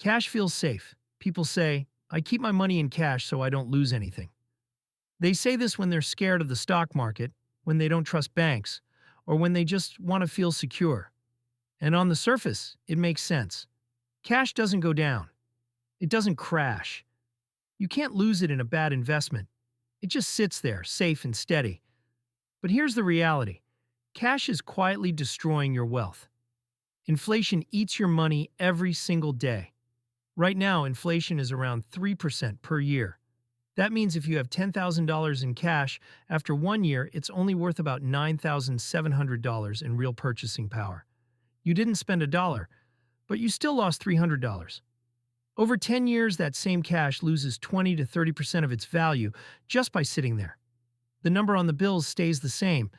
Cash feels safe. People say, I keep my money in cash so I don't lose anything. They say this when they're scared of the stock market, when they don't trust banks, or when they just want to feel secure. And on the surface, it makes sense. Cash doesn't go down. It doesn't crash. You can't lose it in a bad investment. It just sits there, safe and steady. But here's the reality. Cash is quietly destroying your wealth. Inflation eats your money every single day. Right now, inflation is around 3% per year. That means if you have $10,000 in cash, after 1 year, it's only worth about $9,700 in real purchasing power. You didn't spend a dollar, but you still lost $300. Over 10 years, that same cash loses 20 to 30% of its value just by sitting there. The number on the bills stays the same,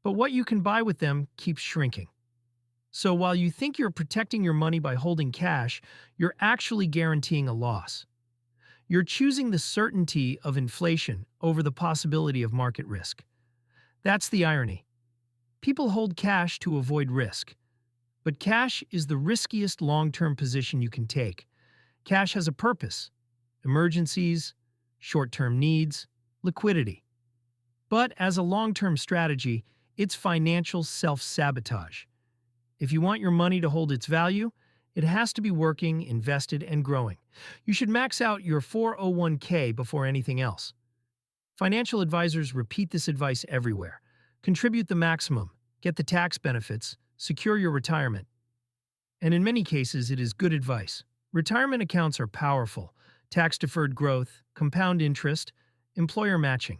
but what you can buy with them keeps shrinking. So while you think you're protecting your money by holding cash, you're actually guaranteeing a loss. You're choosing the certainty of inflation over the possibility of market risk. That's the irony. People hold cash to avoid risk. But cash is the riskiest long-term position you can take. Cash has a purpose: emergencies, short-term needs, liquidity. But as a long-term strategy, it's financial self-sabotage. If you want your money to hold its value, it has to be working, invested, and growing. You should max out your 401k before anything else. Financial advisors repeat this advice everywhere. Contribute the maximum, get the tax benefits, secure your retirement. And in many cases, it is good advice. Retirement accounts are powerful: tax-deferred growth, compound interest, employer matching.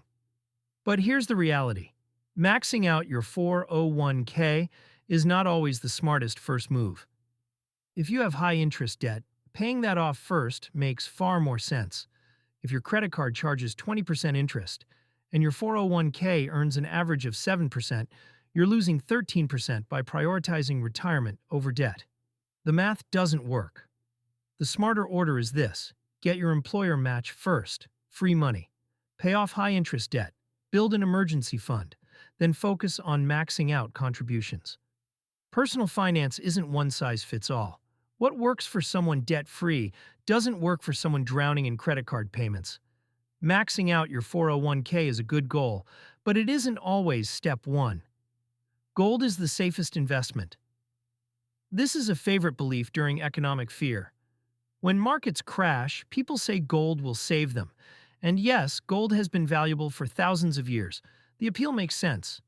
But here's the reality. Maxing out your 401k is not always the smartest first move. If you have high-interest debt, paying that off first makes far more sense. If your credit card charges 20% interest and your 401k earns an average of 7%, you're losing 13% by prioritizing retirement over debt. The math doesn't work. The smarter order is this: get your employer match first, free money. Pay off high-interest debt, build an emergency fund, then focus on maxing out contributions. Personal finance isn't one size fits all. What works for someone debt-free doesn't work for someone drowning in credit card payments. Maxing out your 401k is a good goal, but it isn't always step one. Gold is the safest investment. This is a favorite belief during economic fear. When markets crash, people say gold will save them. And yes, gold has been valuable for thousands of years. The appeal makes sense.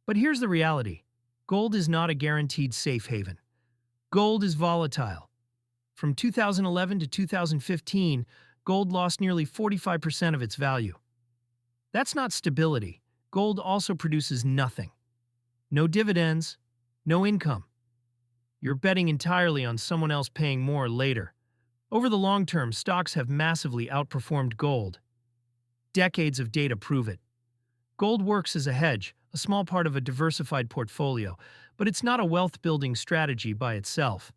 But here's the reality. Gold is not a guaranteed safe haven. Gold is volatile. From 2011 to 2015, gold lost nearly 45% of its value. That's not stability. Gold also produces nothing. No dividends, no income. You're betting entirely on someone else paying more later. Over the long term, stocks have massively outperformed gold. Decades of data prove it. Gold works as a hedge, a small part of a diversified portfolio, but it's not a wealth-building strategy by itself.